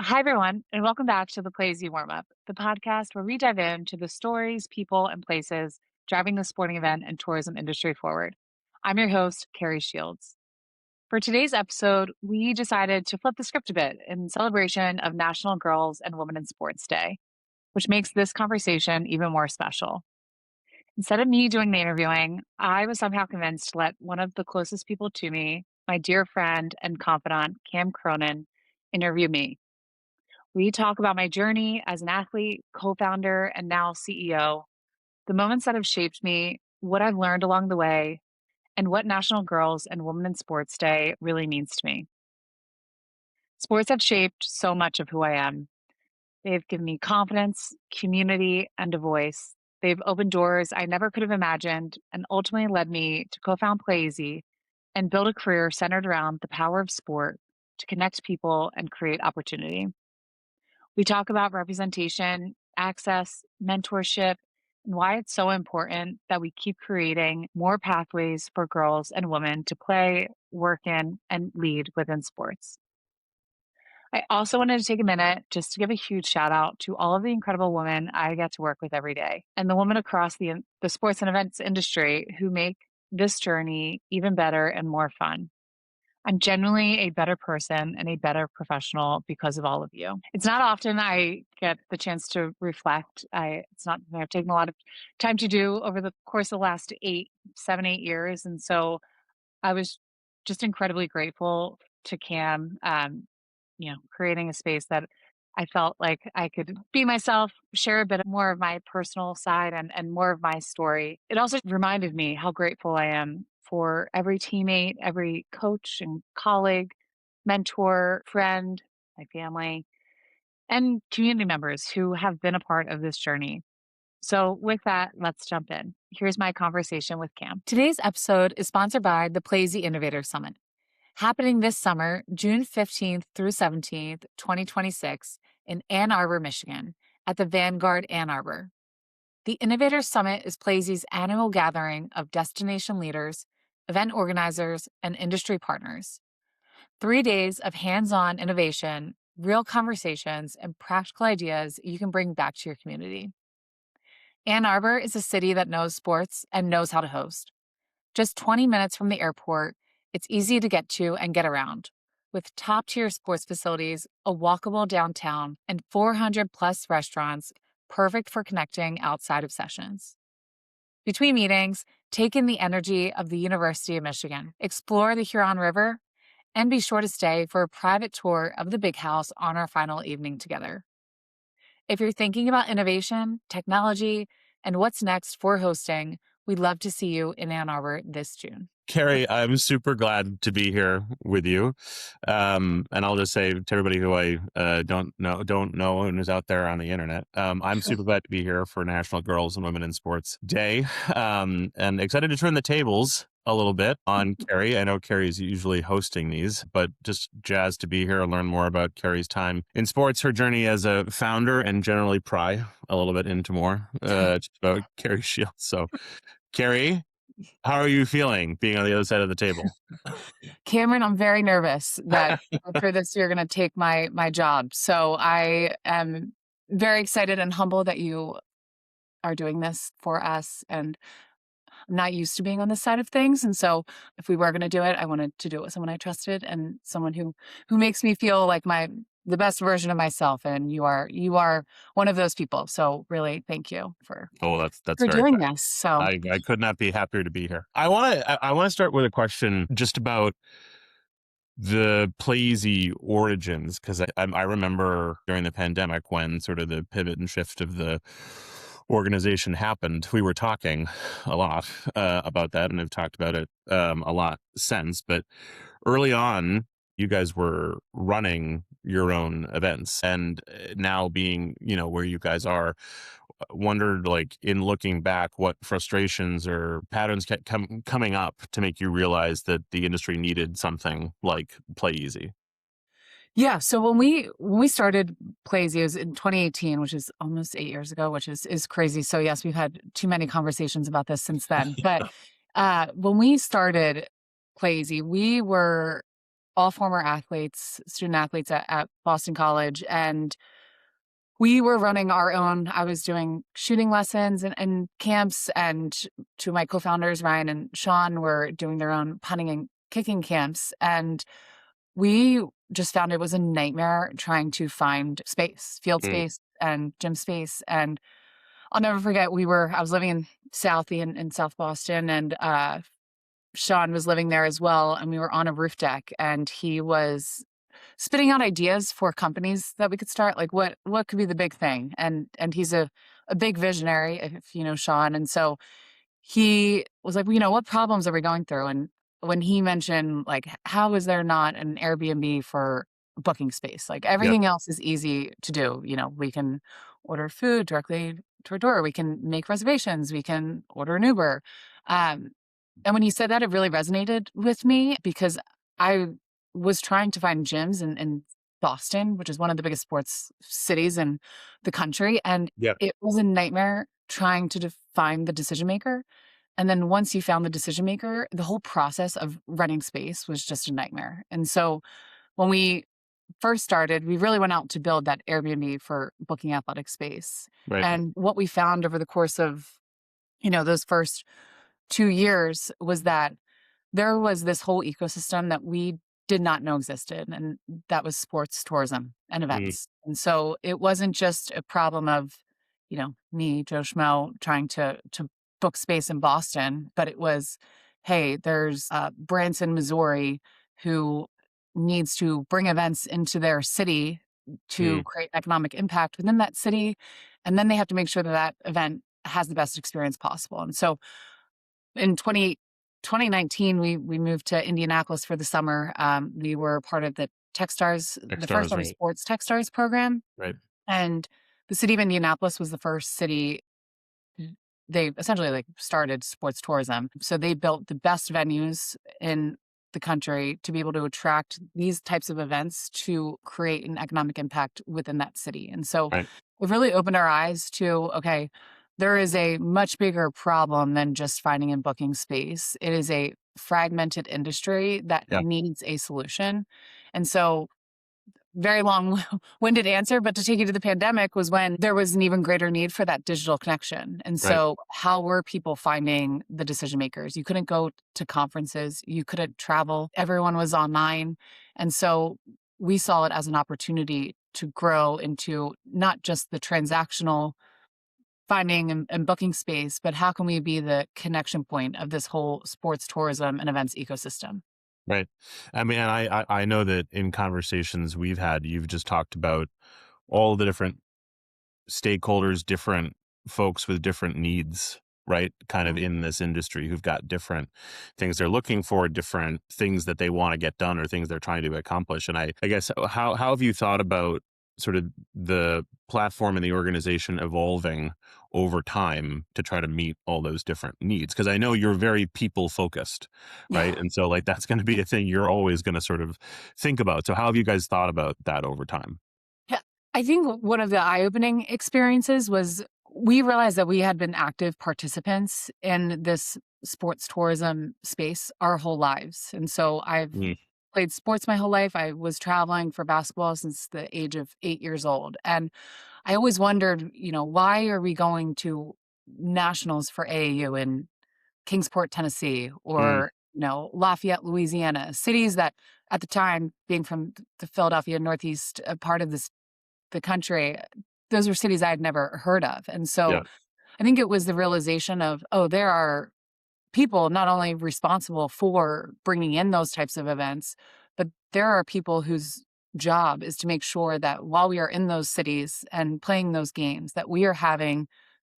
Hi, everyone, and welcome back to the Playeasy Warmup, the podcast where we dive into the stories, people, and places driving the sporting event and tourism industry forward. I'm your host, Kerri Shields. For today's episode, we decided to flip the script a bit in celebration of National Girls and Women in Sports Day, which makes this conversation even more special. Instead of me doing the interviewing, I was somehow convinced to let one of the closest people to me, my dear friend and confidant, Cam Cronin, interview me. We talk about my journey as an athlete, co founder, and now CEO, the moments that have shaped me, what I've learned along the way, and what National Girls and Women in Sports Day really means to me. Sports have shaped so much of who I am. They've given me confidence, community, and a voice. They've opened doors I never could have imagined and ultimately led me to co found Playeasy and build a career centered around the power of sport to connect people and create opportunity. We talk about representation, access, mentorship, and why it's so important that we keep creating more pathways for girls and women to play, work in, and lead within sports. I also wanted to take a minute just to give a huge shout out to all of the incredible women I get to work with every day and the women across the sports and events industry who make this journey even better and more fun. I'm genuinely a better person and a better professional because of all of you. It's not often I get the chance to reflect. It's not something I've taken a lot of time to do over the course of the last 7, 8 years. And so I was just incredibly grateful to Cam, creating a space that I felt like I could be myself, share a bit more of my personal side and more of my story. It also reminded me how grateful I am for every teammate, every coach and colleague, mentor, friend, my family, and community members who have been a part of this journey. So, with that, let's jump in. Here's my conversation with Cam. Today's episode is sponsored by the Playeasy Innovator Summit, happening this summer, June 15th through 17th, 2026, in Ann Arbor, Michigan, at the Vanguard Ann Arbor. The Innovator Summit is Playeasy's annual gathering of destination leaders, event organizers, and industry partners. 3 days of hands-on innovation, real conversations, and practical ideas you can bring back to your community. Ann Arbor is a city that knows sports and knows how to host. Just 20 minutes from the airport, it's easy to get to and get around, with top-tier sports facilities, a walkable downtown, and 400-plus restaurants perfect for connecting outside of sessions. Between meetings, take in the energy of the University of Michigan, explore the Huron River, and be sure to stay for a private tour of the Big House on our final evening together. If you're thinking about innovation, technology, and what's next for hosting, we'd love to see you in Ann Arbor this June. Kerri, I'm super glad to be here with you. And I'll just say to everybody who I don't know and is out there on the internet, I'm super glad to be here for National Girls and Women in Sports Day, and excited to turn the tables a little bit on Kerri. I know Kerri is usually hosting these, but just jazzed to be here and learn more about Kerri's time in sports, her journey as a founder, and generally pry a little bit into more just about Kerri Shields. So, Kerri, how are you feeling being on the other side of the table? Cameron, I'm very nervous that after this you're going to take my job. So I am very excited and humble that you are doing this for us. And I'm not used to being on this side of things. And so if we were going to do it, I wanted to do it with someone I trusted and someone who makes me feel like the best version of myself. And you are one of those people. So really, thank you for that's for very doing kind. this. So I could not be happier to be here. I want to start with a question just about the Playeasy origins, because I remember during the pandemic when sort of the pivot and shift of the organization happened, we were talking a lot about that, and have talked about it a lot since. But early on, you guys were running your own events, and now being, where you guys are, wondered, like, in looking back, what frustrations or patterns kept coming up to make you realize that the industry needed something like Playeasy. yeah, so when we started Playeasy, it was in 2018, which is almost 8 years ago, which is crazy. So yes, we've had too many conversations about this since then. But when we started Playeasy, we were all former athletes, student athletes at Boston College. And we were running our own. I was doing shooting lessons and camps, and two of my co-founders, Ryan and Sean, were doing their own punting and kicking camps. And we just found it was a nightmare trying to find space, field Mm, space and gym space. And I'll never forget, I was living in Southie in South Boston, and Sean was living there as well. And we were on a roof deck, and he was spitting out ideas for companies that we could start, like what could be the big thing. And he's a big visionary, if you know Sean. And so he was like, well, what problems are we going through? And when he mentioned, like, how is there not an Airbnb for booking space? Like, yeah, everything else is easy to do. We can order food directly to our door. We can make reservations. We can order an Uber. Um, and when he said that, it really resonated with me because I was trying to find gyms in Boston, which is one of the biggest sports cities in the country. And yeah, it was a nightmare trying to find the decision maker. And then once you found the decision maker, the whole process of renting space was just a nightmare. And so when we first started, we really went out to build that Airbnb for booking athletic space. right. And what we found over the course of, those first 2 years was that there was this whole ecosystem that we did not know existed, and that was sports tourism and Mm, events. And so it wasn't just a problem of, me, Joe Schmo, trying to book space in Boston, but it was, hey, there's Branson, Missouri, who needs to bring events into their city to mm, create economic impact within that city, and then they have to make sure that that event has the best experience possible. And so in 2019, we moved to Indianapolis for the summer. We were part of the Techstars, the first Stars, ever right, sports Techstars program. right, And the city of Indianapolis was the first city. They essentially like started sports tourism. So they built the best venues in the country to be able to attract these types of events to create an economic impact within that city. And so right, it really opened our eyes to, okay, there is a much bigger problem than just finding and booking space. It is a fragmented industry that yeah, needs a solution. And so very long-winded answer, but to take you to the pandemic was when there was an even greater need for that digital connection. And right, so how were people finding the decision makers? You couldn't go to conferences, you couldn't travel, everyone was online. And so we saw it as an opportunity to grow into not just the transactional finding and booking space, but how can we be the connection point of this whole sports tourism and events ecosystem? right. I mean, and I know that in conversations we've had, you've just talked about all the different stakeholders, different folks with different needs, right? Kind of Mhm. in this industry who've got different things they're looking for, different things that they want to get done or things they're trying to accomplish. And I guess how have you thought about sort of the platform and the organization evolving over time to try to meet all those different needs? Because I know you're very people focused, right? Yeah. And so like that's going to be a thing you're always going to sort of think about. So how have you guys thought about that over time? Yeah. I think one of the eye-opening experiences was we realized that we had been active participants in this sports tourism space our whole lives. And so I've Mm, played sports my whole life. I was traveling for basketball since the age of 8 years old. And I always wondered, why are we going to nationals for AAU in Kingsport, Tennessee, mm, or, Lafayette, Louisiana, cities that at the time, being from the Philadelphia Northeast part of the country, those were cities I had never heard of. And so yeah, I think it was the realization of, oh, there are people not only responsible for bringing in those types of events, but there are people whose job is to make sure that while we are in those cities and playing those games, that we are having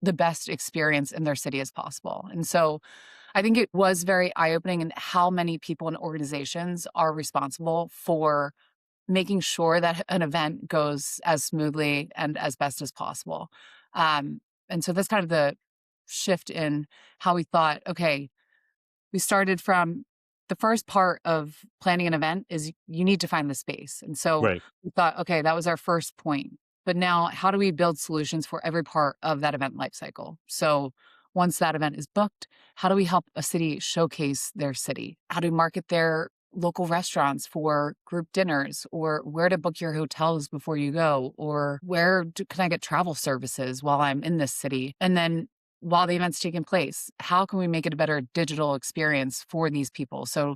the best experience in their city as possible. And so I think it was very eye-opening in how many people and organizations are responsible for making sure that an event goes as smoothly and as best as possible. Um, and so that's kind of the shift in how we thought, okay, we started from the first part of planning an event is you need to find the space. And so right, we thought, okay, that was our first point. But now how do we build solutions for every part of that event life cycle? So once that event is booked, how do we help a city showcase their city? How do we market their local restaurants for group dinners, or where to book your hotels before you go, or can I get travel services while I'm in this city? And then while the event's taking place, how can we make it a better digital experience for these people? So,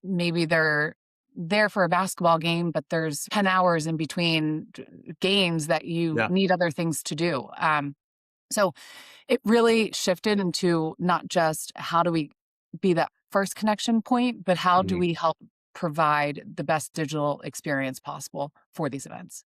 maybe they're there for a basketball game, but there's 10 hours in between games that you Yeah. need other things to do. So it really shifted into not just how do we be that first connection point, but how do Mhm. we help provide the best digital experience possible for these events?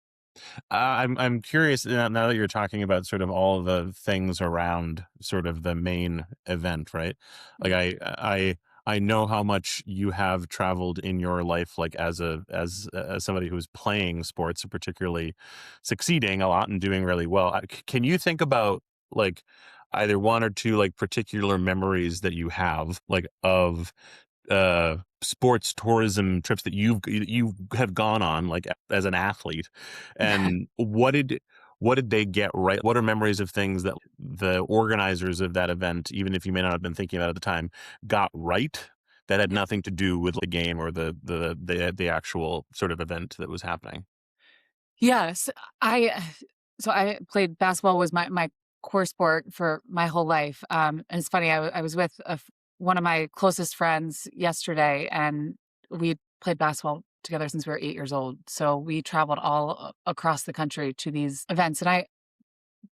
I'm curious now that you're talking about sort of all the things around sort of the main event, right? Like Mm. I know how much you have traveled in your life, like as somebody who's playing sports, particularly succeeding a lot and doing really well. Can you think about like either one or two like particular memories that you have like of sports tourism trips that you have gone on like as an athlete, and what did they get right? What are memories of things that the organizers of that event, even if you may not have been thinking about it at the time, got right that had Yeah. nothing to do with the game or the actual sort of event that was happening? Yes, I so I played basketball was my core sport for my whole life. And it's funny, I was with one of my closest friends yesterday, and we played basketball together since we were 8 years old. So we traveled all across the country to these events, and I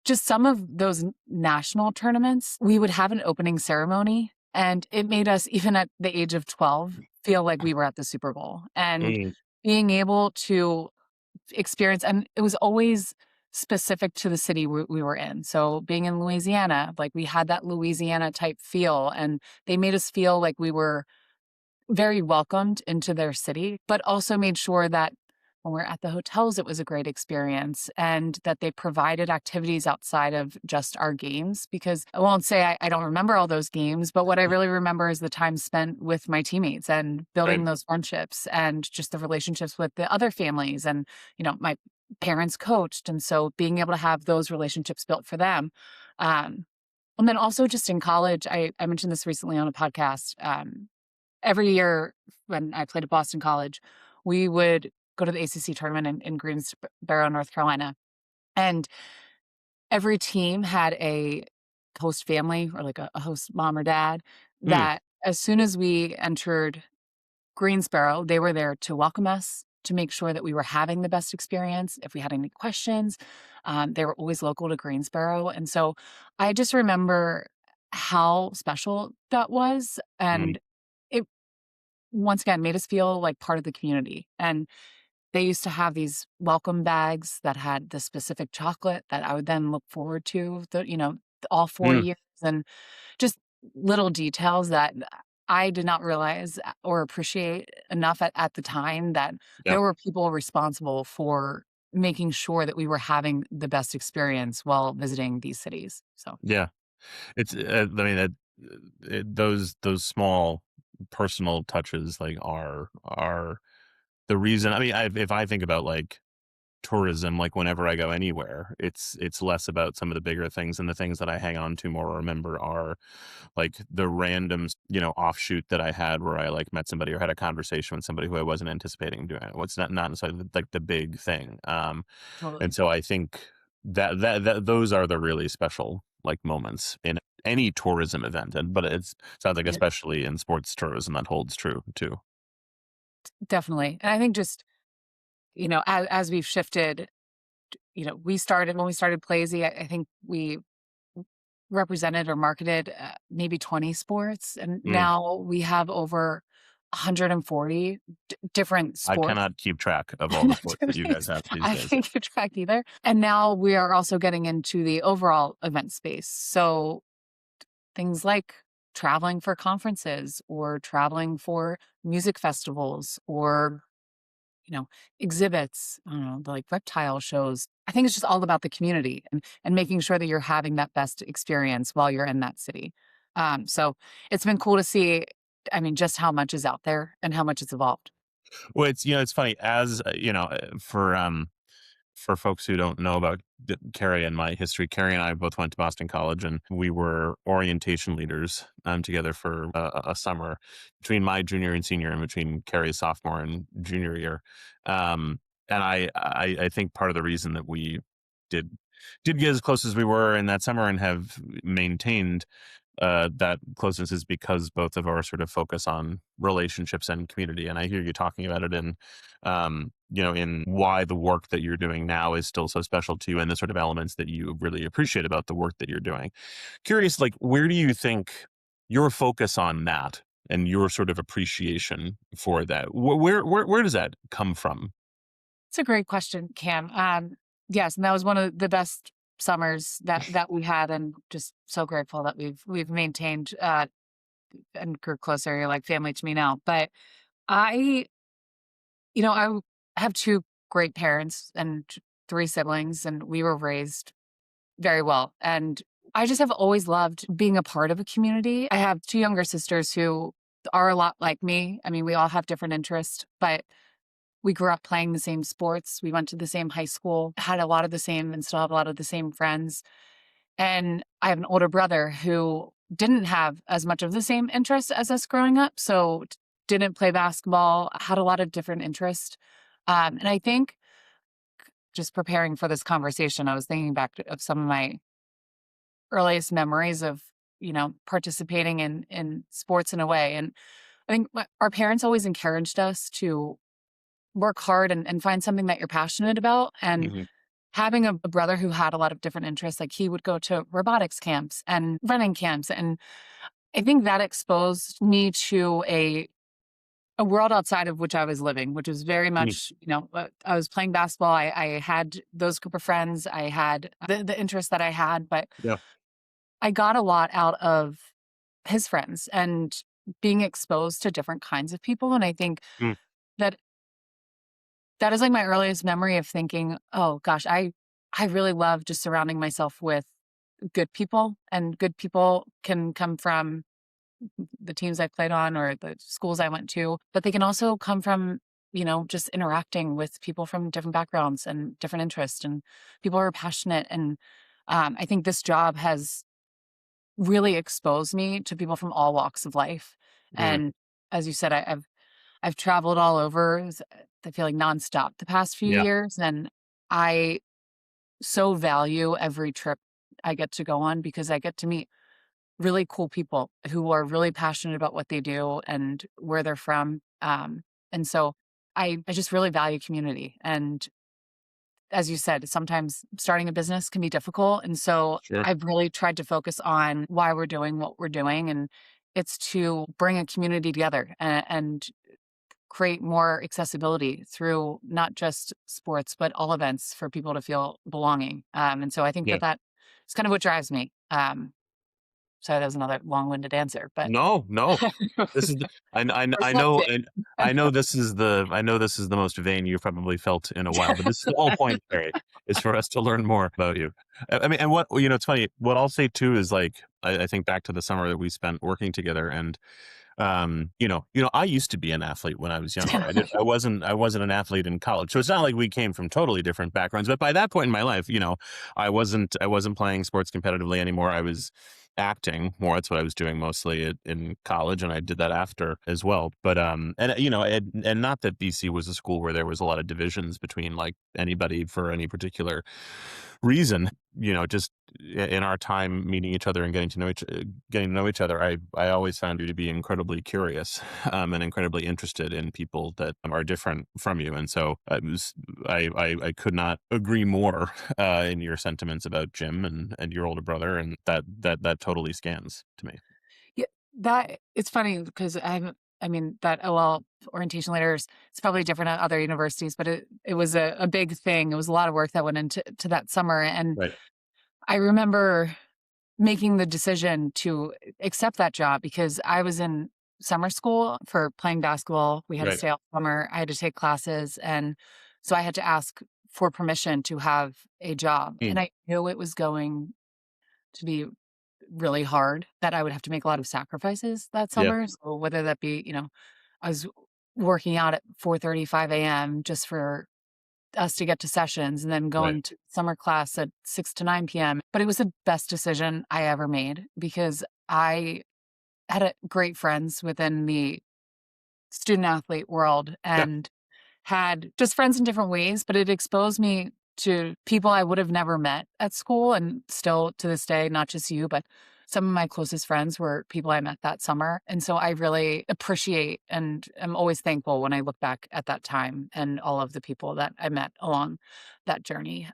just some of those national tournaments, we would have an opening ceremony, and it made us, even at the age of 12, feel like we were at the Super Bowl. And Mm, being able to experience, and it was always specific to the city we were in. So being in Louisiana, like we had that Louisiana type feel, and they made us feel like we were very welcomed into their city, but also made sure that when we're at the hotels, it was a great experience, and that they provided activities outside of just our games. Because I won't say I don't remember all those games, but what I really remember is the time spent with my teammates and right. building those friendships and just the relationships with the other families. And, my parents coached. And so being able to have those relationships built for them. Um, and then also just in college, I mentioned this recently on a podcast. Every year when I played at Boston College, we would go to the ACC tournament in Greensboro, North Carolina, and every team had a host family or like a host mom or dad Mm, that as soon as we entered Greensboro, they were there to welcome us, to make sure that we were having the best experience. If we had any questions, they were always local to Greensboro, and so I just remember how special that was, mm, and it once again made us feel like part of the community. And they used to have these welcome bags that had the specific chocolate that I would then look forward to all 4 mm, years, and just little details that I did not realize or appreciate enough at the time, that yeah, there were people responsible for making sure that we were having the best experience while visiting these cities. So, yeah. It's I mean those small personal touches like are the reason. I mean, if I think about like tourism, like whenever I go anywhere, it's less about some of the bigger things, and the things that I hang on to more or remember are like the random, offshoot that I had where I like met somebody or had a conversation with somebody who I wasn't anticipating doing it. What's not necessarily like the big thing. And totally. so I think that those are the really special like moments in any tourism event, and but it sounds like Yeah, especially in sports tourism that holds true too. definitely. And I think just, as we've shifted, when we started Playeasy, I think we represented or marketed maybe 20 sports, and Mm. now we have over 140 different I sports. cannot keep track of all the sports that you guys have these I days. can't keep track either. And now we are also getting into the overall event space. So things like traveling for conferences, or traveling for music festivals, or you know, exhibits, I don't know, the like reptile shows. I think it's just all about the community, and making sure that you're having that best experience while you're in that city. So it's been cool to see, I mean, just how much is out there and how much it's evolved. Well, it's funny as for for folks who don't know about Kerri and my history, Kerri and I both went to Boston College, and we were orientation leaders together for a summer between my junior and senior, and between Kerri's sophomore and junior year. Um, and I think part of the reason that we did did get as close as we were in that summer and have maintained that closeness is because both of our sort of focus on relationships and community. And I hear you talking about it in, in why the work that you're doing now is still so special to you, and the sort of elements that you really appreciate about the work that you're doing. Curious, like, where do you think your focus on that and your sort of appreciation for that, where does that come from? It's a great question, Cam. Yes, and that was one of the best summers that we had, and just so grateful that we've maintained and grew closer. You're like family to me now. But I, I have two great parents and three siblings, and we were raised very well. And I just have always loved being a part of a community. I have two younger sisters who are a lot like me. I mean, we all have different interests, but we grew up playing the same sports. We went to the same high school, had a lot of the same and still have a lot of the same friends. And I have an older brother who didn't have as much of the same interests as us growing up. So didn't play basketball, had a lot of different interests. And I think just preparing for this conversation, I was thinking back of some of my earliest memories of, participating in sports in a way. And I think our parents always encouraged us to work hard and find something that you're passionate about. And Hmm. having a brother who had a lot of different interests, like he would go to robotics camps and running camps. And I think that exposed me to a world outside of which I was living, which was very much, I was playing basketball. I had those group of friends. I had the interests that I had, but Yeah. I got a lot out of his friends and being exposed to different kinds of people. And I think Mm. that that is like my earliest memory of thinking, oh gosh, I really love just surrounding myself with good people, and good people can come from the teams I played on or the schools I went to, but they can also come from, just interacting with people from different backgrounds and different interests and people who are passionate. And I think this job has really exposed me to people from all walks of life. Mm. And as you said, I've traveled all over. I feel like nonstop the past few Yeah. years, and I so value every trip I get to go on because I get to meet really cool people who are really passionate about what they do and where they're from. And so I just really value community. And as you said, sometimes starting a business can be difficult. And so Sure. I've really tried to focus on why we're doing what we're doing. And it's to bring a community together and create more accessibility through not just sports, but all events for people to feel belonging. And so I think Yeah. that is kind of what drives me. Sorry, that was another long-winded answer, but No, no. This is the I know, reflecting. and I know this is the most vain you've probably felt in a while, but this is the whole point, Barry, is for us to learn more about you. I mean, and what it's funny. What I'll say too is, like, I think back to the summer that we spent working together, and I used to be an athlete when I was younger. I wasn't an athlete in college. So it's not like we came from totally different backgrounds, but by that point in my life, I wasn't playing sports competitively anymore. I was acting more. That's what I was doing mostly in college, and I did that after as well. But and not that BC was a school where there was a lot of divisions between, like, anybody for any particular reason. Just in our time meeting each other and getting to know each other, I always found you to be incredibly curious, and incredibly interested in people that are different from you. And so I could not agree more in your sentiments about Jim and your older brother, and that totally scans to me. Yeah, that it's funny because I mean, that OL orientation leaders, it's probably different at other universities, but it was a big thing. It was a lot of work that went into that summer. And Right. I remember making the decision to accept that job because I was in summer school for playing basketball. We had to Right. stay all summer. I had to take classes. And so I had to ask for permission to have a job. And Mm. I knew it was going to be really hard, that I would have to make a lot of sacrifices that Yeah. summer. So whether that be, I was working out at 4:35 a.m. just for us to get to sessions and then Right. going to summer class at 6 to 9 p.m. But it was the best decision I ever made because I had great friends within the student athlete world Yeah. and had just friends in different ways, but it exposed me to people I would have never met at school. And still to this day, not just you, but some of my closest friends were people I met that summer. And so I really appreciate and am always thankful when I look back at that time and all of the people that I met along that journey.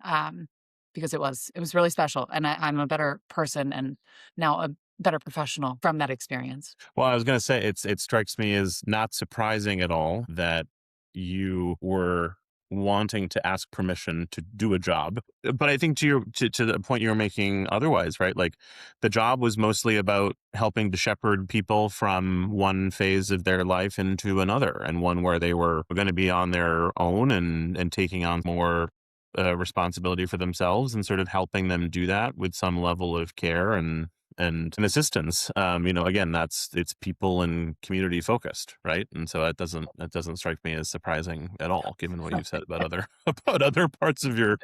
Because it was really special. And I'm a better person and now a better professional from that experience. Well, I was going to say it strikes me as not surprising at all that you were wanting to ask permission to do a job. But I think to the point you were making otherwise, right? Like the job was mostly about helping to shepherd people from one phase of their life into another, and one where they were going to be on their own and taking on more responsibility for themselves, and sort of helping them do that with some level of care and assistance. Again, it's people and community focused, right? And so that doesn't strike me as surprising at all, given what you've said about other about other parts of your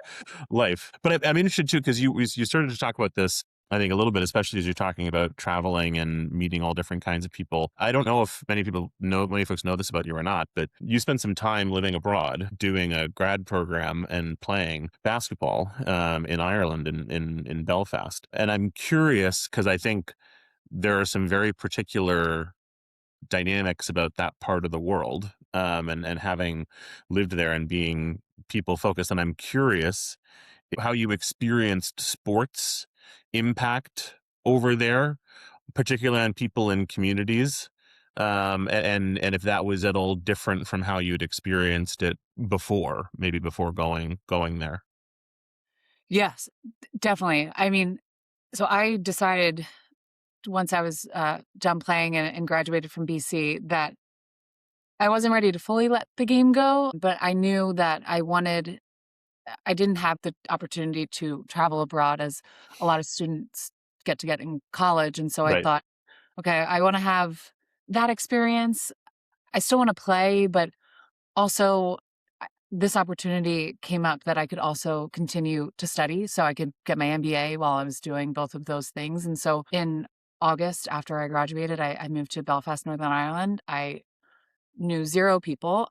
life. But I'm interested too, because you started to talk about this, I think, a little bit, especially as you're talking about traveling and meeting all different kinds of people. I don't know if many folks know this about you or not, but you spent some time living abroad, doing a grad program and playing basketball in Ireland, in Belfast. And I'm curious because I think there are some very particular dynamics about that part of the world, and having lived there and being people focused. And I'm curious how you experienced sports impact over there, particularly on people in communities, and if that was at all different from how you'd experienced it before, maybe before going there. Yes, definitely. I mean, so I decided once I was done playing and graduated from BC that I wasn't ready to fully let the game go, but I knew that I didn't have the opportunity to travel abroad as a lot of students get in college. And so I Right. thought, okay, I want to have that experience. I still want to play, but also this opportunity came up that I could also continue to study. So I could get my MBA while I was doing both of those things. And so in August, after I graduated, I moved to Belfast, Northern Ireland. I knew 0 people.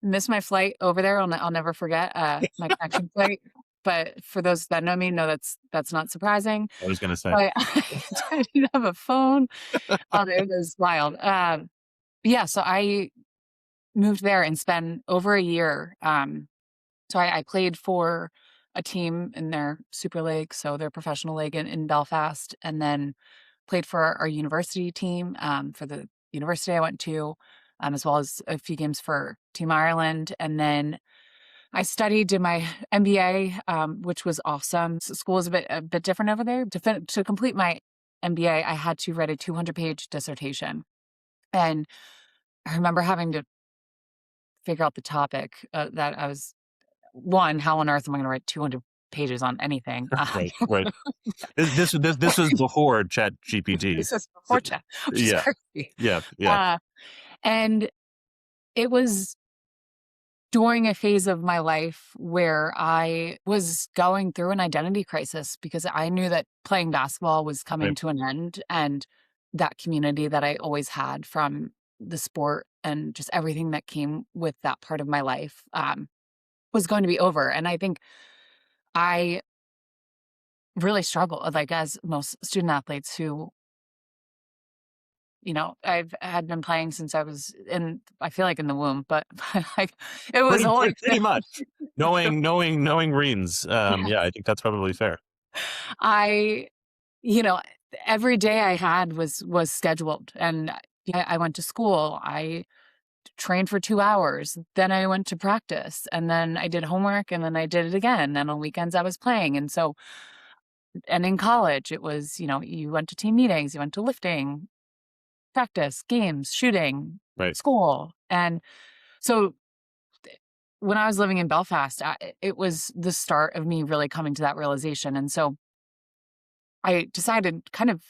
Missed my flight over there. I'll never forget, my connection flight. But for those that know me, know that's not surprising. I was going to say. But I didn't have a phone. Oh, it was wild. Yeah, so I moved there and spent over a year. So I played for a team in their Super League, so their professional league in Belfast, and then played for our university team, for the university I went to, as well as a few games for Team Ireland. And then I studied, did my MBA, which was awesome. School is a bit different over there. To complete my MBA, I had to write a 200-page dissertation. And I remember having to figure out the topic, that I was one, how on earth am I going to write 200 pages on anything? Right. Right. This was before Chat GPT. This is So, before chat, which is yeah. crazy. Yeah. Yeah. Uh, and it was during a phase of my life where I was going through an identity crisis because I knew that playing basketball was coming Right. to an end, and that community that I always had from the sport and just everything that came with that part of my life, was going to be over. And I think I really struggle, like as most student athletes who, I've had been playing since I was I feel like in the womb, but like it was Pretty, only, pretty, pretty much. Knowing Reens. yeah, Yeah, I think that's probably fair. I, you know, every day I had was scheduled, and yeah, I went to school. I trained for 2 hours. Then I went to practice, and then I did homework, and then I did it again. And on weekends I was playing. And so, and in college it was, you went to team meetings, you went to lifting, practice, games, shooting, Right. school. And so when I was living in Belfast, it was the start of me really coming to that realization. And so I decided, kind of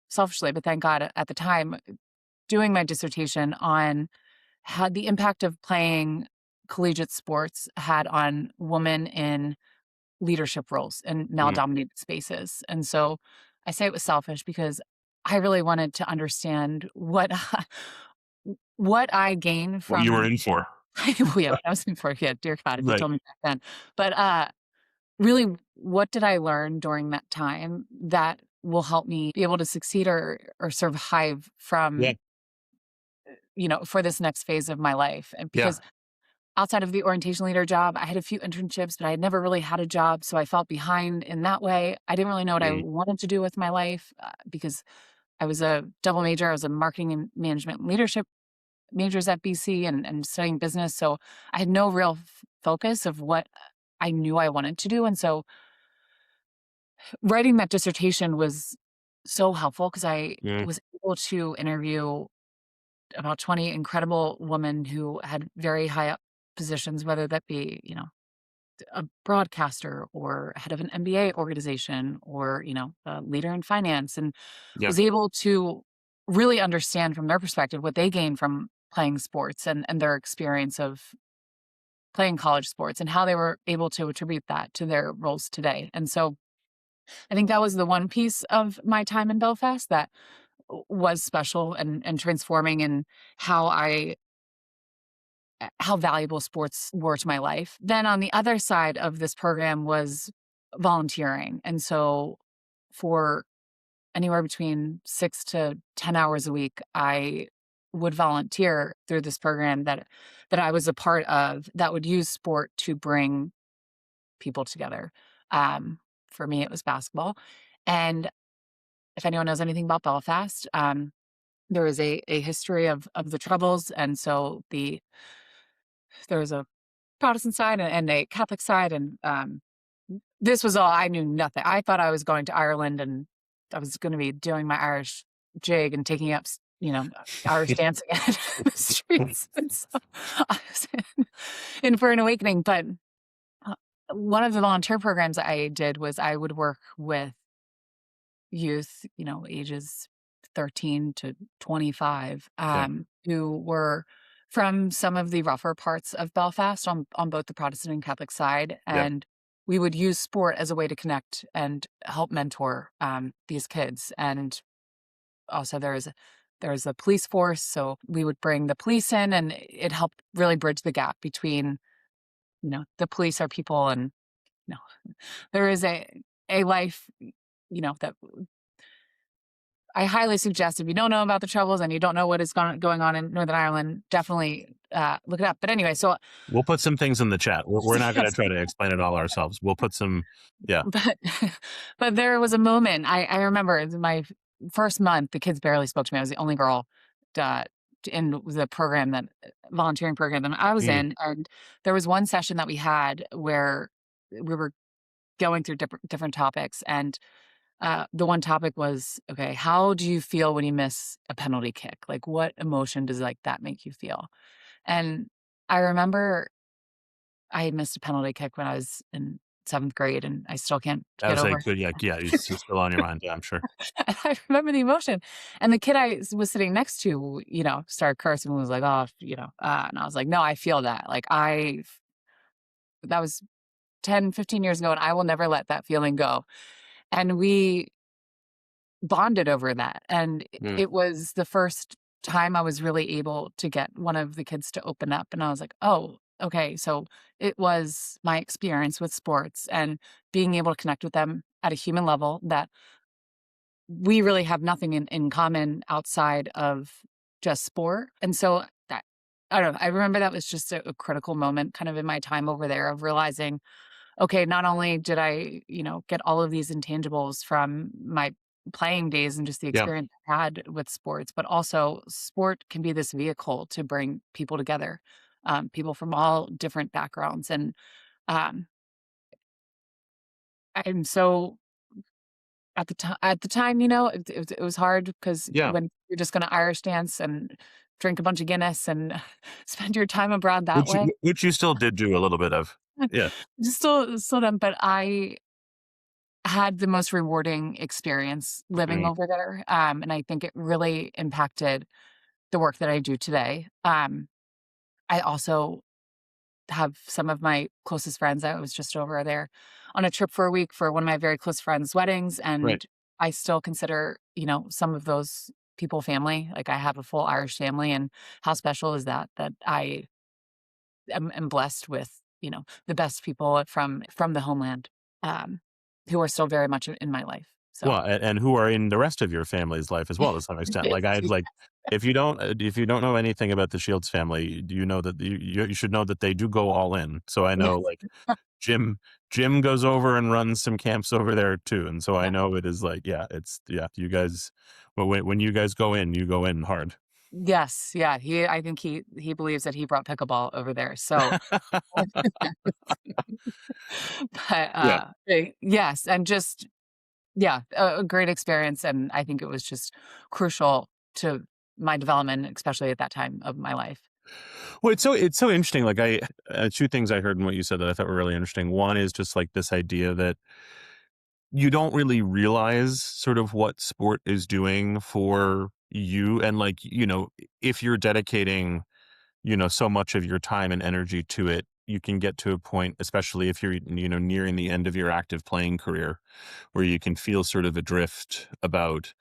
selfishly, but thank God at the time, doing my dissertation on how the impact of playing collegiate sports had on women in leadership roles in Mm. male-dominated spaces, and so I say it was selfish because I really wanted to understand what what I gain What you were from in for. well, yeah, what I was before, yeah, dear God, if you Right. told me back then. But, really, what did I learn during that time that will help me be able to succeed or survive Yeah. from, for this next phase of my life? And Yeah. because outside of the orientation leader job, I had a few internships, but I had never really had a job, so I felt behind in that way. I didn't really know what I Mm. wanted to do with my life, because I was a double major. I was a marketing and management and leadership majors at BC and studying business, so I had no real focus of what I knew I wanted to do, and so writing that dissertation was so helpful because I Mm. was able to interview about 20 incredible women who had very high up positions, whether that be, a broadcaster or head of an MBA organization or, a leader in finance, and Yeah. was able to really understand from their perspective what they gained from playing sports and their experience of playing college sports and how they were able to attribute that to their roles today. And so I think that was the one piece of my time in Belfast that was special and transforming in how how valuable sports were to my life. Then on the other side of this program was volunteering. And so for anywhere between 6 to 10 hours a week, I would volunteer through this program that I was a part of that would use sport to bring people together. Um, for me, it was basketball. And if anyone knows anything about Belfast, there is a history of the Troubles, and so there was a Protestant side and a Catholic side, and this was all I knew nothing. I thought I was going to Ireland, and I was going to be doing my Irish jig and taking up, Irish dancing in the streets. And so I was in for an awakening. But uh, one of the volunteer programs I did was I would work with youth, ages 13 to 25, Okay. who were from some of the rougher parts of Belfast on both the Protestant and Catholic side. Yeah. And we would use sport as a way to connect and help mentor these kids. And also there was a police force, so we would bring the police in, and it helped really bridge the gap between the police are people, and you there is a life that I highly suggest if you don't know about the Troubles and you don't know what is going on in Northern Ireland, definitely look it up. But anyway, so We'll put some things in the chat. We're not going to yes, try to explain it all ourselves. We'll put some. Yeah. but but there was a moment I remember my first month. The kids barely spoke to me. I was the only girl uh, in the program that volunteering program that I was Mm. in, and there was one session that we had where we were going through different topics, and the one topic was, okay, how do you feel when you miss a penalty kick? Like, what emotion does like that make you feel? And I remember I had missed a penalty kick when I was in seventh grade, and I still can't I get was over. like, good. Yeah. Yeah. It's still on your mind. Yeah, I'm sure. And I remember the emotion, and the kid I was sitting next to, started cursing and was like, "Oh," and I was like, "No, I feel that. Like, that was 10, 15 years ago, and I will never let that feeling go." And we bonded over that, and Mm. it was the first time I was really able to get one of the kids to open up, and I was like, "Oh, okay." So it was my experience with sports and being able to connect with them at a human level that we really have nothing in common outside of just sport, and so that I don't know, I remember that was just a critical moment kind of in my time over there of realizing, okay, not only did I, get all of these intangibles from my playing days and just the Yeah. experience I had with sports, but also sport can be this vehicle to bring people together, people from all different backgrounds. And um, I'm so at the time, it was hard because Yeah. when you're just going to Irish dance and drink a bunch of Guinness and spend your time abroad that way, Which you still did do a little bit of. Yeah. just still done. But I had the most rewarding experience living Mm. over there, and I think it really impacted the work that I do today. I also have some of my closest friends. I was just over there on a trip for a week for one of my very close friends' weddings, Right. and I still consider, some of those people family. Like, I have a full Irish family, and how special is that I am blessed with, the best people from the homeland, um, who are still very much in my life. So, Well, and who are in the rest of your family's life as well to some extent. Like I'd like if you don't know anything about the Shields family, do you know that you should know that they do go all in. So I know yes. like Jim Jim goes over and runs some camps over there too, and so I Yeah. know it is like yeah, you guys but when you guys go in, you go in hard. Yes, yeah, I think he believes that he brought pickleball over there, so but, Yeah. yes, and just yeah, a great experience, and I think it was just crucial to my development, especially at that time of my life. Well, it's so interesting. Like two things I heard in what you said that I thought were really interesting. One is just like this idea that you don't really realize sort of what sport is doing for you, and like if you're dedicating so much of your time and energy to it, you can get to a point, especially if you're nearing the end of your active playing career, where you can feel sort of adrift about,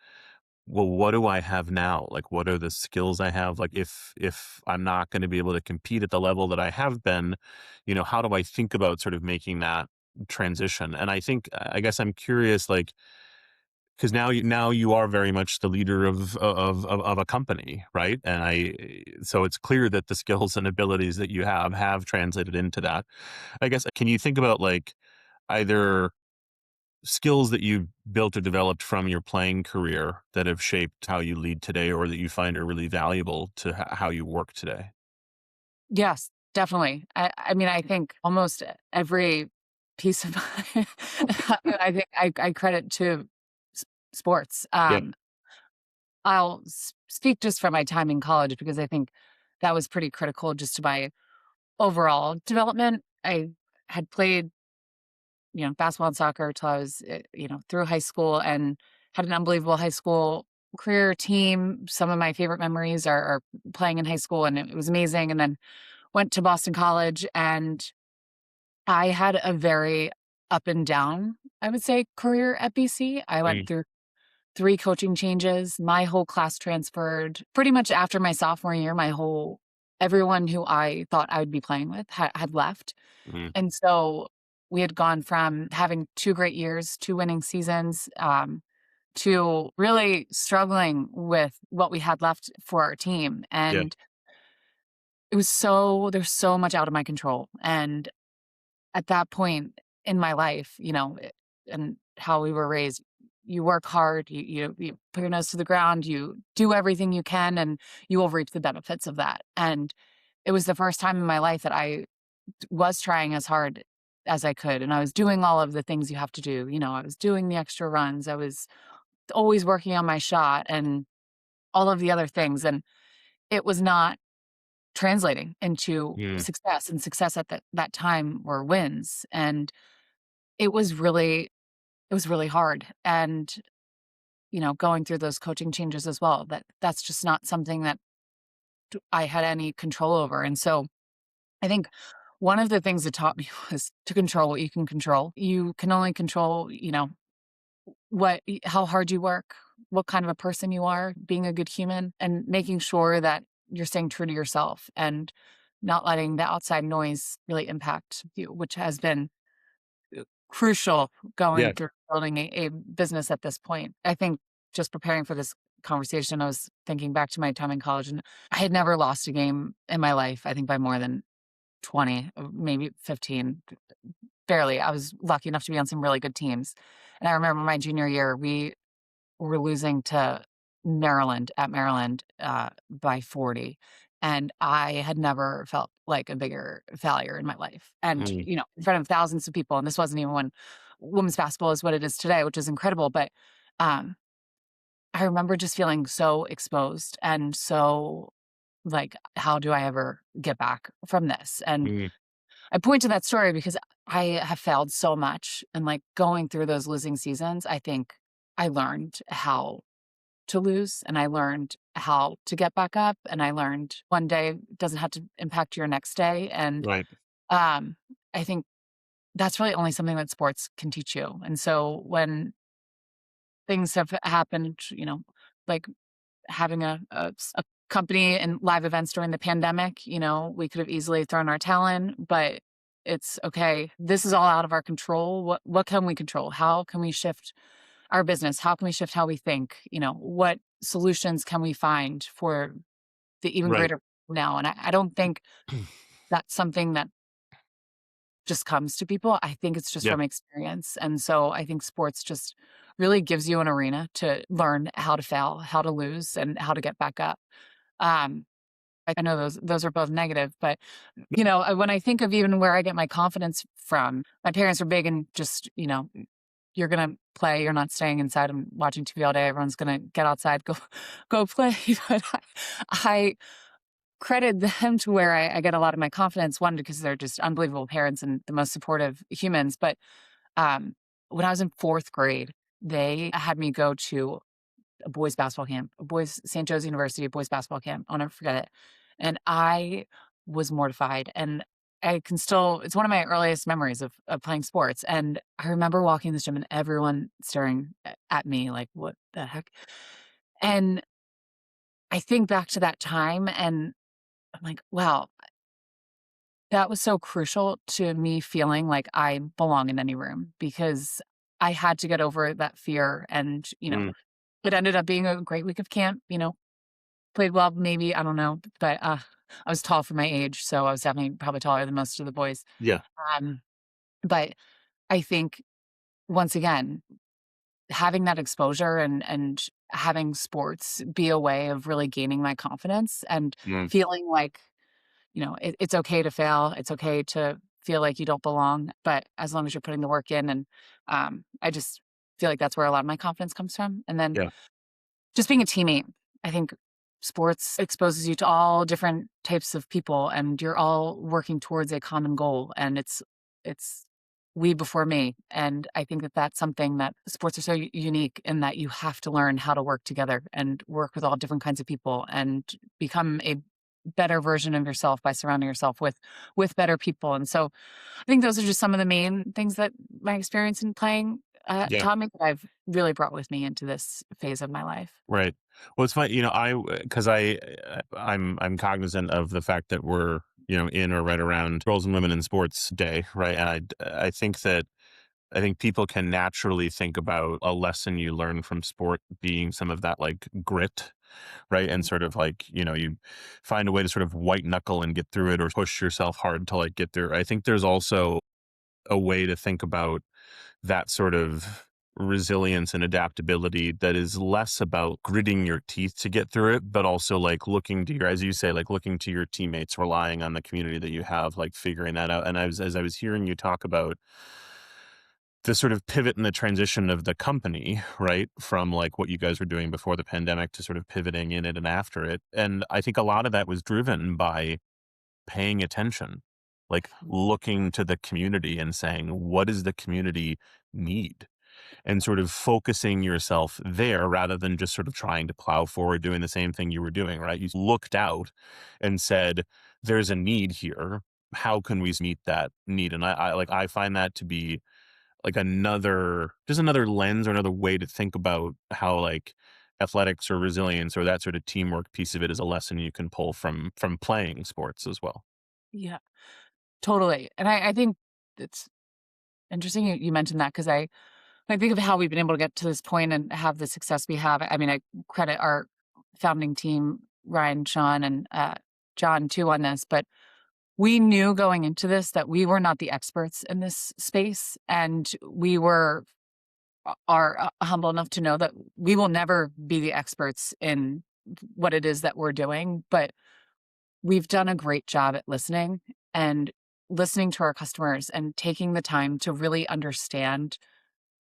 well, what do I have now? Like, what are the skills I have? Like, if I'm not going to be able to compete at the level that I have been, how do I think about sort of making that transition? And I guess I'm curious, like, because now you are very much the leader of a company, right? And so it's clear that the skills and abilities that you have translated into that. I guess, can you think about like either skills that you built or developed from your playing career that have shaped how you lead today, or that you find are really valuable to how you work today? Yes, definitely. I mean, I think almost every piece of I think I credit to sports. Yeah. I'll speak just from my time in college because I think that was pretty critical just to my overall development. I had played, basketball and soccer till I was, through high school and had an unbelievable high school career team. Some of my favorite memories are playing in high school, and it was amazing. And then went to Boston College, and I had a very up and down, I would say, career at BC. I went Mm, through 3 coaching changes. My whole class transferred pretty much after my sophomore year. My whole everyone who I thought I would be playing with had left. mm, And so we had gone from having 2 great years, 2 winning seasons, to really struggling with what we had left for our team. yeah. And there's so much out of my control. And at that point in my life, and how we were raised, you work hard, you put your nose to the ground, you do everything you can, and you will reap the benefits of that. And it was the first time in my life that I was trying as hard as I could, and I was doing all of the things you have to do. I was doing the extra runs, I was always working on my shot, and all of the other things, and it was not translating into Mm, success, and success at that time were wins. And it was really it was really hard. And, going through those coaching changes as well, that's just not something that I had any control over. And so I think one of the things it taught me was to control what you can control. You can only control, how hard you work, what kind of a person you are, being a good human, and making sure that you're staying true to yourself and not letting the outside noise really impact you, which has been crucial yeah. going through building a business at this point. I think just preparing for this conversation, I was thinking back to my time in college, and I had never lost a game in my life, I think by more than 20, maybe 15, barely. I was lucky enough to be on some really good teams. And I remember my junior year, we were losing to Maryland at Maryland by 40. And I had never felt like a bigger failure in my life. And, Mm, in front of thousands of people. And this wasn't even when women's basketball is what it is today, which is incredible. But um, I remember just feeling so exposed and so like, how do I ever get back from this? And mm, I point to that story because I have failed so much. And like going through those losing seasons, I think I learned how to lose, and I learned how to get back up, and I learned one day doesn't have to impact your next day. And right. Um, I think that's really only something that sports can teach you. And so when things have happened, like having a company and live events during the pandemic, we could have easily thrown our talent, but it's okay. This is all out of our control. What can we control? How can we shift our business? How can we shift how we think? What solutions can we find for the even Right. greater now? And I don't think that's something that just comes to people. I think it's just Yeah. from experience. And so I think sports just really gives you an arena to learn how to fail, how to lose, and how to get back up. Um, I know those are both negative, but when I think of even where I get my confidence from, my parents are big and just, you're gonna play, you're not staying inside and watching TV all day. Everyone's gonna get outside, go go play. But I credit them to where I get a lot of my confidence, one, because they're just unbelievable parents and the most supportive humans. But um, when I was in fourth grade, they had me go to a boys basketball camp, a boys St. Joe's University boys basketball camp. I'll never forget it. And I was mortified. And I can still, it's one of my earliest memories of playing sports. And I remember walking in this gym and everyone staring at me like, what the heck? And I think back to that time and I'm like, wow, that was so crucial to me feeling like I belong in any room because I had to get over that fear and, Mm, it ended up being a great week of camp, played well, maybe, I don't know, but, I was tall for my age, so I was definitely probably taller than most of the boys. yeah. Um, but I think once again, having that exposure and having sports be a way of really gaining my confidence and Mm, feeling like, it's okay to fail, it's okay to feel like you don't belong, but as long as you're putting the work in and, I just feel like that's where a lot of my confidence comes from, and then yeah. just being a teammate. I think sports exposes you to all different types of people and you're all working towards a common goal and it's we before me. And I think that that's something that sports are so unique in that you have to learn how to work together and work with all different kinds of people and become a better version of yourself by surrounding yourself with better people. And so I think those are just some of the main things that my experience in playing Yeah. taught me that I've really brought with me into this phase of my life. Right. Well, it's funny, because I'm cognizant of the fact that we're, in or right around Girls and Women in Sports Day, right? And I think people can naturally think about a lesson you learn from sport being some of that like grit, right? And sort of like, you find a way to sort of white knuckle and get through it or push yourself hard to like get through. I think there's also a way to think about that sort of resilience and adaptability that is less about gritting your teeth to get through it, but also like looking to your, as you say, like looking to your teammates, relying on the community that you have, like figuring that out. And as I was hearing you talk about the sort of pivot and the transition of the company, right? From like what you guys were doing before the pandemic to sort of pivoting in it and after it. And I think a lot of that was driven by paying attention, like looking to the community and saying, what does the community need? And sort of focusing yourself there rather than just sort of trying to plow forward doing the same thing you were doing, right? You looked out and said, there's a need here. How can we meet that need? And I find that to be like just another lens or another way to think about how like athletics or resilience or that sort of teamwork piece of it is a lesson you can pull from playing sports as well. Yeah, totally. And I think it's interesting you mentioned that because I think of how we've been able to get to this point and have the success we have. I mean, I credit our founding team, Ryan, Sean, and John too on this, but we knew going into this that we were not the experts in this space. And we are humble enough to know that we will never be the experts in what it is that we're doing. But we've done a great job at listening to our customers and taking the time to really understand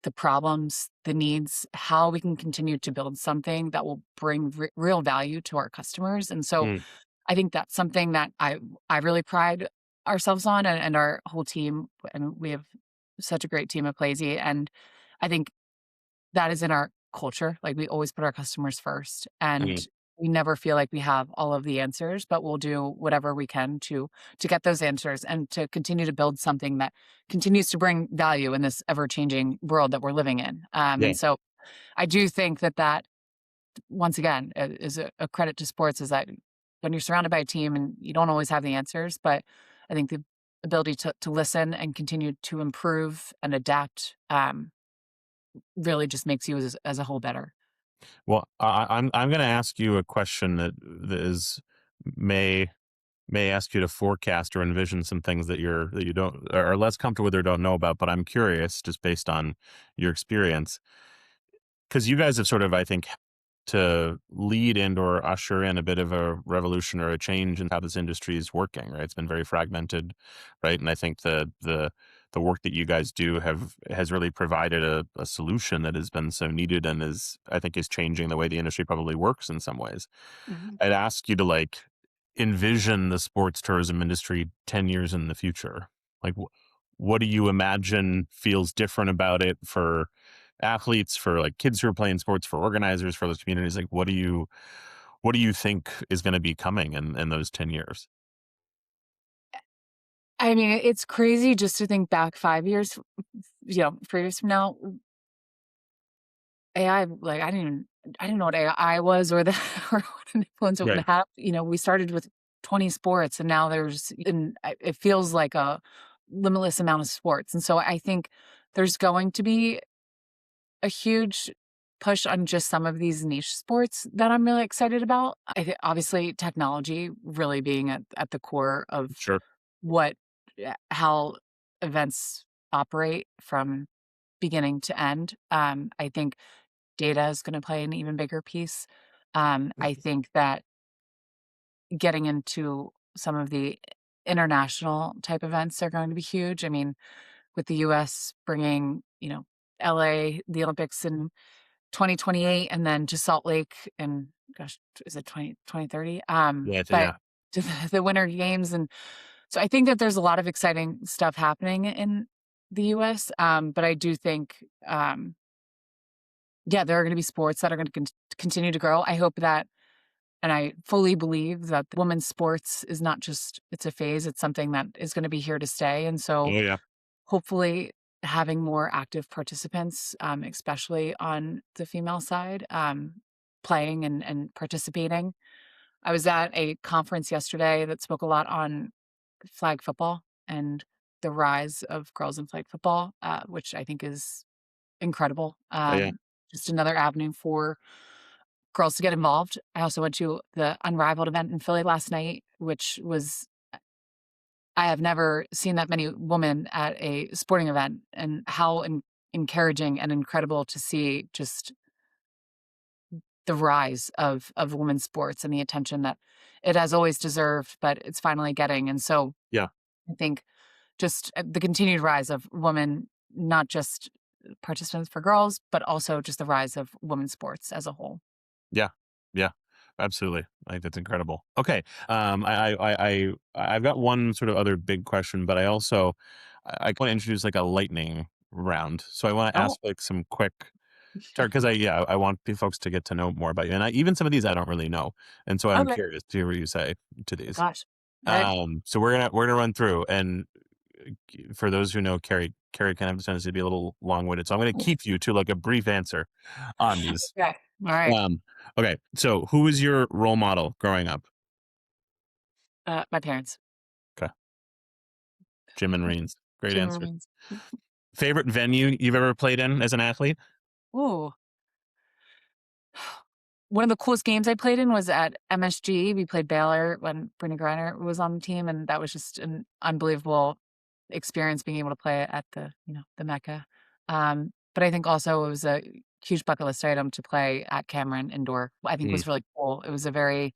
the problems, the needs, how we can continue to build something that will bring real value to our customers. And so Mm, I think that's something that I really pride ourselves on and our whole team. And we have such a great team at Playeasy. And I think that is in our culture. Like we always put our customers first. And mm, we never feel like we have all of the answers, but we'll do whatever we can to get those answers and to continue to build something that continues to bring value in this ever-changing world that we're living in. Yeah. And so I do think that once again is a credit to sports is that when you're surrounded by a team and you don't always have the answers, but I think the ability to listen and continue to improve and adapt really just makes you as a whole better. Well, I'm going to ask you a question that is may may ask you to forecast or envision some things that you don't are less comfortable with or don't know about. But I'm curious, just based on your experience, because you guys have sort of, I think, to lead and or usher in a bit of a revolution or a change in how this industry is working, right? It's been very fragmented, right? And I think the work that you guys do has really provided a solution that has been so needed and is, I think, is changing the way the industry probably works in some ways. Mhm. I'd ask you to like envision the sports tourism industry 10 years in the future. Like what do you imagine feels different about it for athletes, for like kids who are playing sports, for organizers, for those communities? Like what do you think is going to be coming in those 10 years? I mean, it's crazy just to think back 5 years, 3 years from now, AI, like, I didn't know what AI was or the or what an influence it would Right. have. We started with 20 sports and now it feels like a limitless amount of sports. And so I think there's going to be a huge push on just some of these niche sports that I'm really excited about. Obviously technology really being at the core of Sure. what how events operate from beginning to end. I think data is gonna play an even bigger piece. I think that getting into some of the international type events are going to be huge. I mean, with the US bringing, LA, the Olympics in 2028, and then to Salt Lake and gosh, is it 2030? Yeah. But Yeah. to the Winter Games, and so I think that there's a lot of exciting stuff happening in the US, but I do think, yeah, there are gonna be sports that are gonna continue to grow. I hope that and I fully believe that women's sports is not just it's a phase, it's something that is gonna be here to stay, and Oh so yeah. hopefully having more active participants, especially on the female side, playing and participating. I was at a conference yesterday that spoke a lot on flag football and the rise of girls in flag football, which I think is incredible. Oh yeah. Just another avenue for girls to get involved. I also went to the Unrivaled event in Philly last night, which was I have never seen that many women at a sporting event and how encouraging and incredible to see just the rise of women's sports and the attention that it has always deserved, but it's finally getting. And so Yeah. I think just the continued rise of women, not just participants for girls, but also just the rise of women's sports as a whole. Yeah. Yeah. Absolutely. I think that's incredible. Okay. I've got one sort of other big question, but I want to introduce like a lightning round. So I want to Oh, ask like some quick because I want the folks to get to know more about you, and even some of these I don't really know, and so I'm okay. curious to hear what you say to these. Gosh. Right. So we're gonna run through, and for those who know Kerri kind of have a tendency to be a little long-winded, so I'm gonna keep you to like a brief answer on these. Okay. All right. Um, okay, so who was your role model growing up? My parents. Okay, Jim and Reens. Great Jim answer. Romans. Favorite venue you've ever played in as an athlete? Ooh. One of the coolest games I played in was at MSG. We played Baylor when Brittany Griner was on the team, and that was just an unbelievable experience being able to play at the Mecca. But I think also it was a huge bucket list item to play at Cameron Indoor. I think Mm. was really cool. It was a very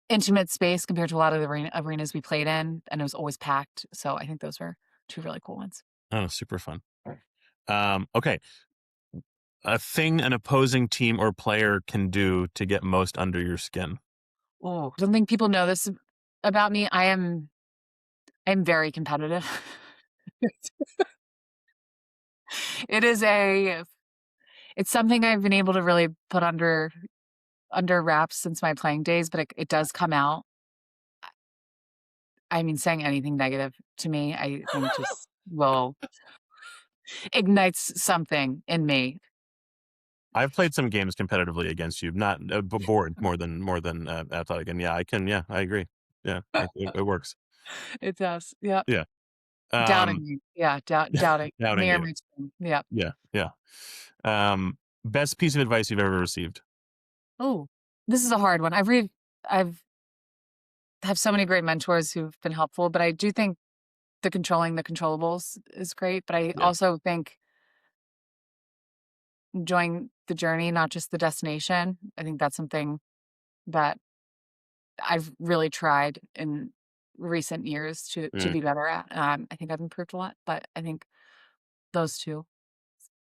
intimate space compared to a lot of the arenas we played in, and it was always packed. So I think those were two really cool ones. Oh, super fun. Okay, a thing an opposing team or player can do to get most under your skin. Oh, I don't think people know this about me. I'm very competitive. It is a it's something I've been able to really put under under wraps since my playing days, but it does come out. I mean, saying anything negative to me, I think just will ignites something in me. I've played some games competitively against you, not bored more than athletic, and yeah, I can. Yeah, I agree. Yeah, it works. It does. Yep. Yeah. Doubting Um, me. Yeah, doubting doubting me or you. my team. Yep. Yeah, yeah. Best piece of advice you've ever received? Oh, this is a hard one. I've have so many great mentors who've been helpful, but I do think the controlling the controllables is great, but I Yeah. also think enjoying the journey, not just the destination. I think that's something that I've really tried in recent years to Mm, be better at. I think I've improved a lot, but I think those 2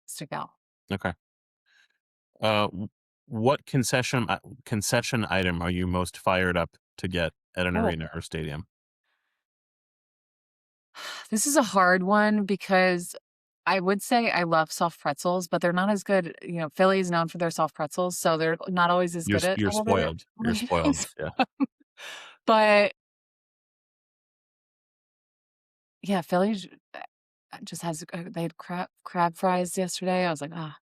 stick out. okay. What concession item are you most fired up to get at an Oh, arena or stadium? this is a hard one because I would say I love soft pretzels, but they're not as good. Philly is known for their soft pretzels, so they're not always as good at You're all their spoiled. You're spoiled. holidays. Yeah. But yeah, Philly just has they had crab fries yesterday. I was like, ah.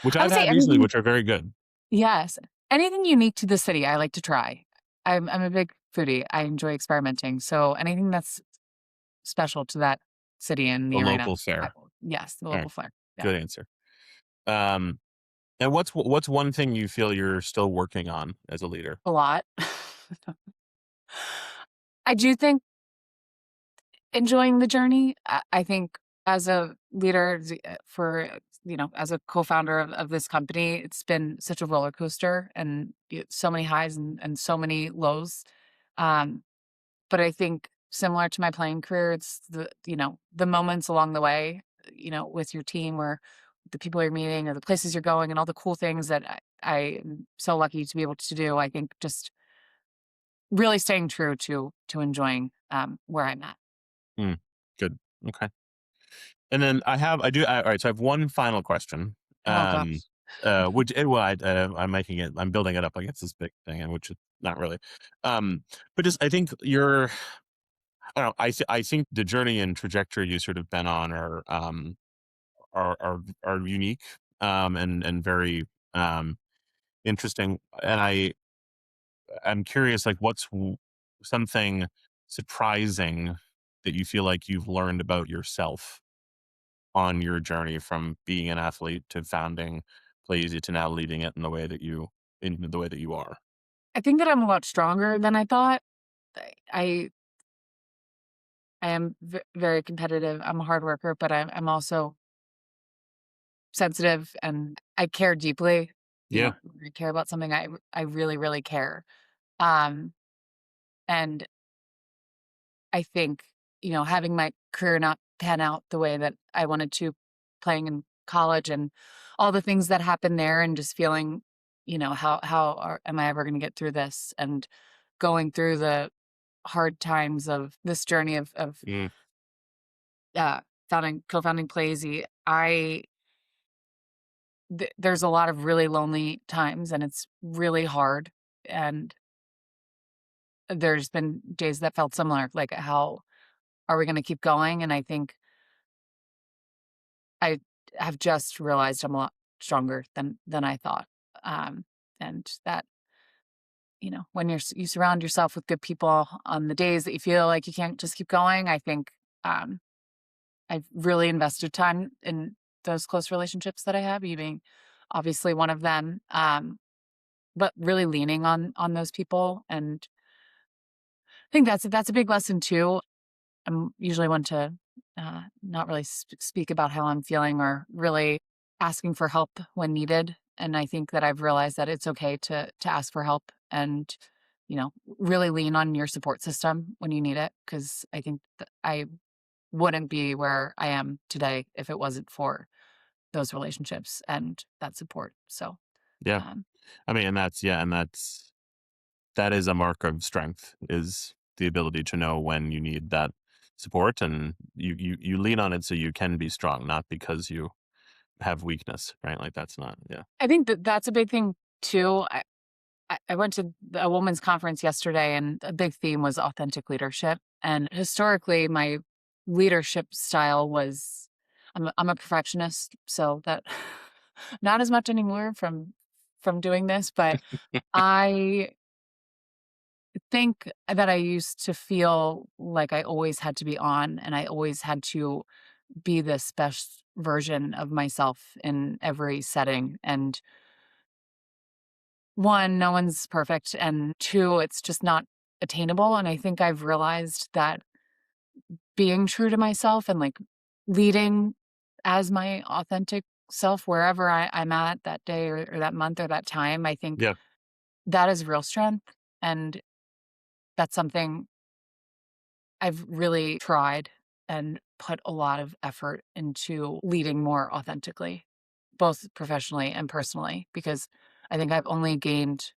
Which I I've would say had recently, anything. which are very good. Yes, anything unique to the city, I like to try. I'm a big foodie. I enjoy experimenting, so anything that's special to that city and The the arena, local I fare. will. Yes, the All right. local flair. Yeah, Good answer. Um, and what's one thing you feel you're still working on as a leader? a lot. I do think enjoying the journey. I think as a leader as a co-founder of this company, it's been such a roller coaster and so many highs and so many lows. Um, but I think similar to my playing career, it's the moments along the way, with your team or the people you're meeting or the places you're going and all the cool things that I am so lucky to be able to do. I think just really staying true to enjoying where I'm at. Mm, good. Okay. And then all right. So I have one final question. Oh Um, gosh. which well, I'm making it. I'm building it up against this big thing, and which is not really. But just I think you're. I don't know. I think the journey and trajectory you sort of been on are unique, and very interesting. And I'm curious, like, something surprising that you feel like you've learned about yourself on your journey from being an athlete to founding Playeasy to now leading it in the way that you are. I think that I'm a lot stronger than I thought. I I am very competitive. I'm a hard worker, but I'm also sensitive and I care deeply. Yeah. When I care about something, I really, really care. Um, and I think, having my career not pan out the way that I wanted to, playing in college and all the things that happened there, and just feeling, am I ever going to get through this? And going through the hard times of this journey of Mm, uh, co-founding Playeasy, there's a lot of really lonely times, and it's really hard. And there's been days that felt similar, like how are we going to keep going? And I think I have just realized I'm a lot stronger than I thought. Um, and that, when you surround yourself with good people on the days that you feel like you can't just keep going, I think um, I've really invested time in those close relationships that I have, you being obviously one of them. But really leaning on those people, and I think that's a big lesson too. I'm usually one to not really speak about how I'm feeling or really asking for help when needed. And I think that I've realized that it's okay to ask for help and really lean on your support system when you need it. Because I think that I wouldn't be where I am today if it wasn't for those relationships and that support. So, yeah. um, I mean, that is a mark of strength, is the ability to know when you need that support, and you lean on it so you can be strong, not because you have weakness, right? Like that's not. Yeah. I think that that's a big thing Two, I went to a women's conference yesterday, and a big theme was authentic leadership. And historically, my leadership style was I'm a perfectionist, so that not as much anymore from doing this, but I think that I used to feel like I always had to be on and I always had to be this best version of myself in every setting. And one, no one's perfect. And two, it's just not attainable. And I think I've realized that being true to myself and like leading as my authentic self wherever I'm at that day or that month or that time, I think Yeah. that is real strength. And that's something I've really tried and put a lot of effort into leading more authentically, both professionally and personally, because I think I've only gained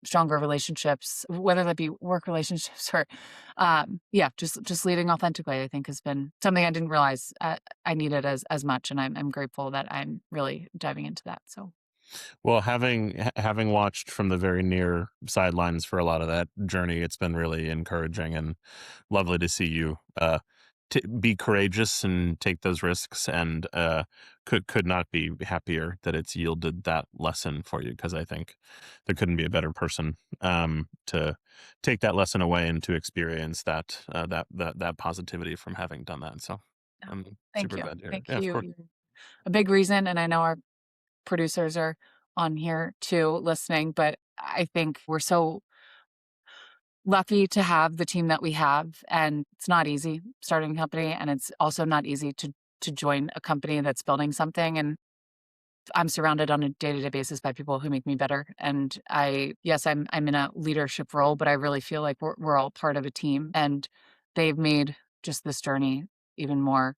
stronger relationships, whether that be work relationships or, yeah, just leading authentically. I think has been something I didn't realize I needed as much, and I'm grateful that I'm really diving into that. So Well, having watched from the very near sidelines for a lot of that journey, it's been really encouraging and lovely to see you be courageous and take those risks. And could not be happier that it's yielded that lesson for you, because I think there couldn't be a better person to take that lesson away and to experience that positivity from having done that. So yeah, I'm thank super you, glad to hear it. thank Yeah, of you. course. You're a big reason, and I know our producers are on here too listening, but I think we're so lucky to have the team that we have, and it's not easy starting a company, and it's also not easy to join a company that's building something, and I'm surrounded on a day-to-day basis by people who make me better, and yes, I'm in a leadership role, but I really feel like we're all part of a team, and they've made just this journey even more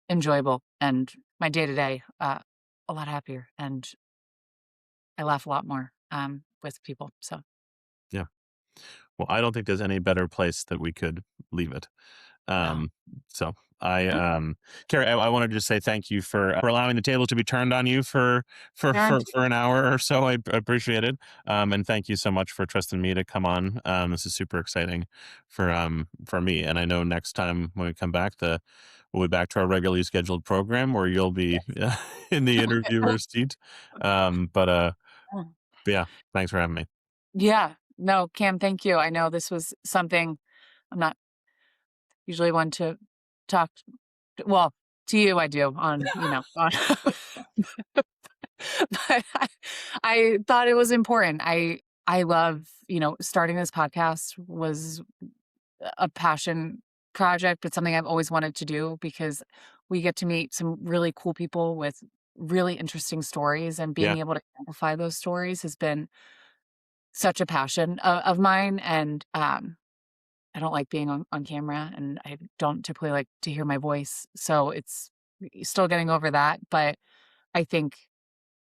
enjoyable and my day-to-day, a lot happier, and I laugh a lot more, with people, so Yeah. Well, I don't think there's any better place that we could leave it. wow. Um, so Kerri, I wanted to just say thank you for allowing the tables to be turned on you Guaranteed. for an hour or so. I appreciate it. And thank you so much for trusting me to come on. This is super exciting for me. And I know next time when we come back, we'll be back to our regularly scheduled program where you'll be in the interviewer seat. But but yeah, thanks for having me. Yeah. No, Cam, thank you. I know this was something I'm not usually one to talk well, to you I do on, on but I thought it was important. I love, starting this podcast was a passion project, but something I've always wanted to do because we get to meet some really cool people with really interesting stories, and Yeah. being able to amplify those stories has been such a passion of mine. And I don't like being on camera, and I don't typically like to hear my voice. So it's still getting over that. But I think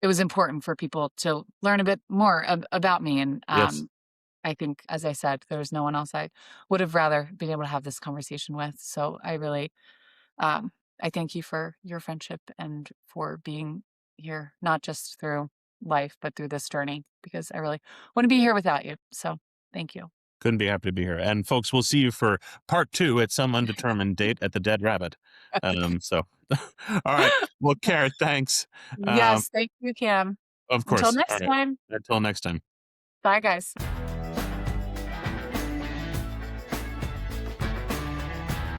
it was important for people to learn a bit more about me. And Yes. I think, as I said, there's no one else I would have rather been able to have this conversation with. So um, I thank you for your friendship and for being here, not just through life, but through this journey, because I really wouldn't be here without you. So thank you. Couldn't be happy to be here. And folks, we'll see you for part two at some undetermined date at the Dead Rabbit. So, all right. Well, Kara, thanks. Um, Yes, thank you, Cam. of Until course. All next right. time. Until next time. Bye, guys.